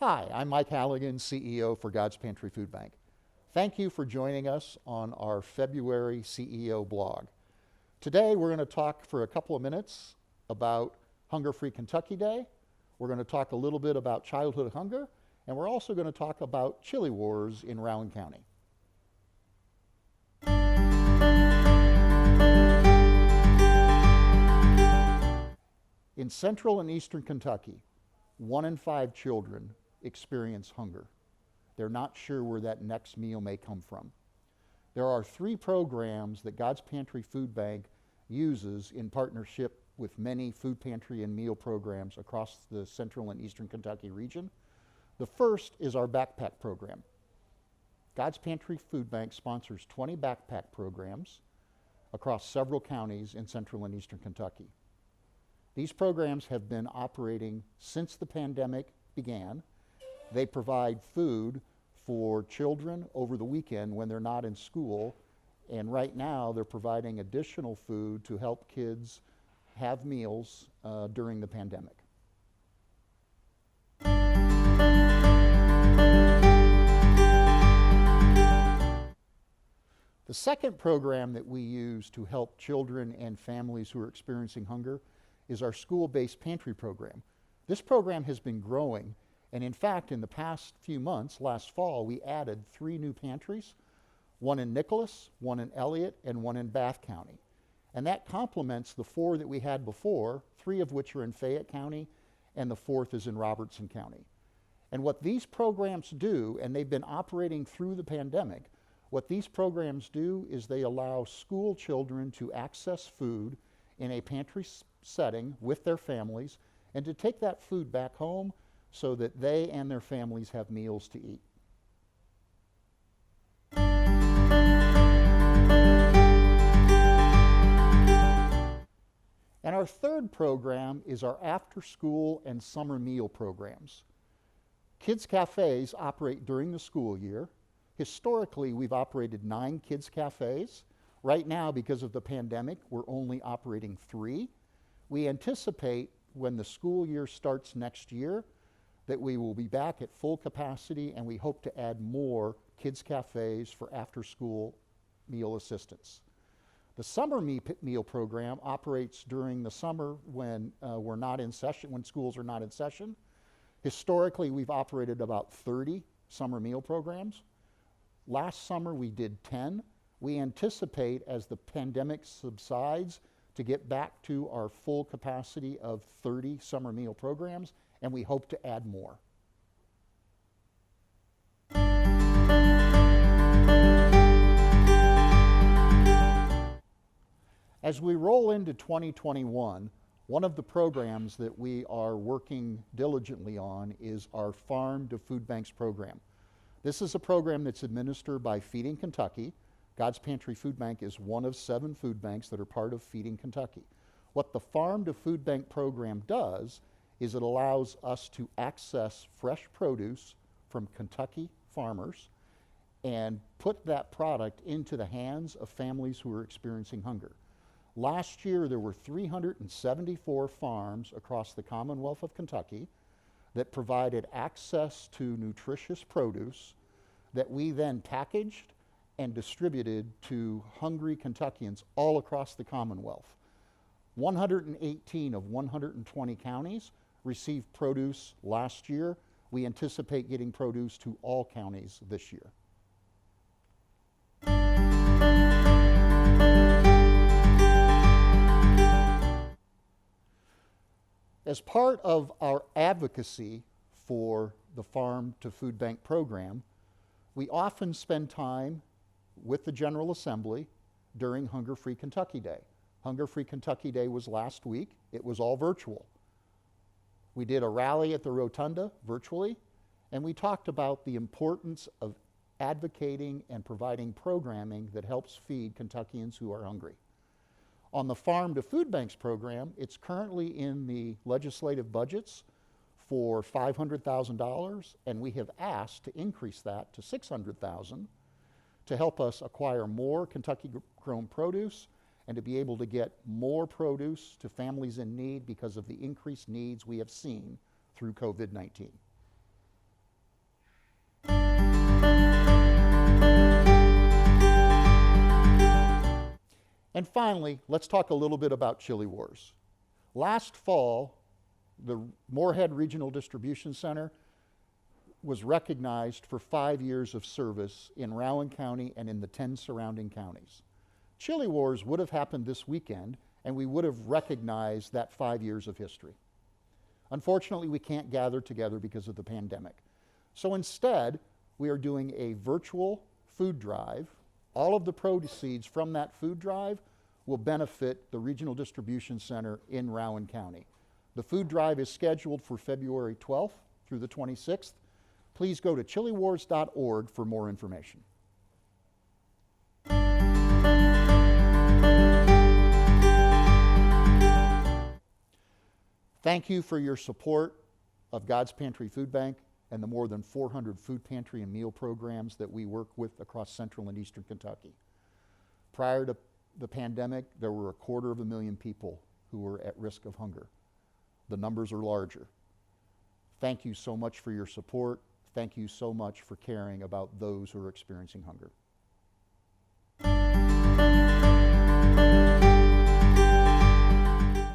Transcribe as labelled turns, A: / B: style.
A: Hi, I'm Mike Halligan, CEO for God's Pantry Food Bank. Thank you for joining us on our February CEO blog. Today we're going to talk for a couple of minutes about Hunger-Free Kentucky Day. We're going to talk a little bit about childhood hunger, and we're also going to talk about chili wars in Rowan County. In central and eastern Kentucky, 1 in 5 children experience hunger. They're not sure where that next meal may come from. There are 3 programs that God's Pantry Food Bank uses in partnership with many food pantry and meal programs across the central and eastern Kentucky region. The first is our backpack program. God's Pantry Food Bank sponsors 20 backpack programs across several counties in central and eastern Kentucky. These programs have been operating since the pandemic began. They provide food for children over the weekend when they're not in school, and right now they're providing additional food to help kids have meals during the pandemic. The second program that we use to help children and families who are experiencing hunger is our school-based pantry program. This program has been growing, and in fact, in the past few months, last fall, we added 3 new pantries, one in Nicholas, one in Elliott, and one in Bath County. And that complements the 4 that we had before, 3 of which are in Fayette County, and the 4th is in Robertson County. And what these programs do, and they've been operating through the pandemic, what these programs do is they allow school children to access food in a pantry setting with their families and to take that food back home so that they and their families have meals to eat. And our third program is our after-school and summer meal programs. Kids Cafes operate during the school year. Historically, we've operated 9 kids cafes. Right now, because of the pandemic, we're only operating 3. We anticipate when the school year starts next year that we will be back at full capacity, and we hope to add more kids cafes for after-school meal assistance. The summer meal program operates during the summer when we're not in session, when schools are not in session. Historically, we've operated about 30 summer meal programs. Last summer, we did 10. We anticipate, as the pandemic subsides, to get back to our full capacity of 30 summer meal programs, and we hope to add more. As we roll into 2021, one of the programs that we are working diligently on is our Farm to Food Banks program. This is a program that's administered by Feeding Kentucky. God's Pantry Food Bank is one of 7 food banks that are part of Feeding Kentucky. What the Farm to Food Bank program does is it allows us to access fresh produce from Kentucky farmers and put that product into the hands of families who are experiencing hunger. Last year, there were 374 farms across the Commonwealth of Kentucky that provided access to nutritious produce that we then packaged and distributed to hungry Kentuckians all across the Commonwealth. 118 of 120 counties received produce last year. We anticipate getting produce to all counties this year. As part of our advocacy for the Farm to Food Bank program, we often spend time with the General Assembly during Hunger-Free Kentucky Day. Hunger-Free Kentucky Day was last week. It was all virtual. We did a rally at the Rotunda virtually, and we talked about the importance of advocating and providing programming that helps feed Kentuckians who are hungry. On the Farm to Food Banks program, it's currently in the legislative budgets for $500,000, and we have asked to increase that to $600,000 to help us acquire more Kentucky-grown produce and to be able to get more produce to families in need because of the increased needs we have seen through COVID-19. And finally, let's talk a little bit about Chili Wars. Last fall, the Morehead Regional Distribution Center was recognized for 5 years of service in Rowan County and in the 10 surrounding counties. Chili Wars would have happened this weekend, and we would have recognized that 5 years of history. Unfortunately, we can't gather together because of the pandemic. So instead, we are doing a virtual food drive. All of the proceeds from that food drive will benefit the Regional Distribution Center in Rowan County. The food drive is scheduled for February 12th through the 26th. Please go to chiliwars.org for more information. Thank you for your support of God's Pantry Food Bank and the more than 400 food pantry and meal programs that we work with across central and eastern Kentucky. Prior to the pandemic, there were 250,000 people who were at risk of hunger. The numbers are larger. Thank you so much for your support. Thank you so much for caring about those who are experiencing hunger.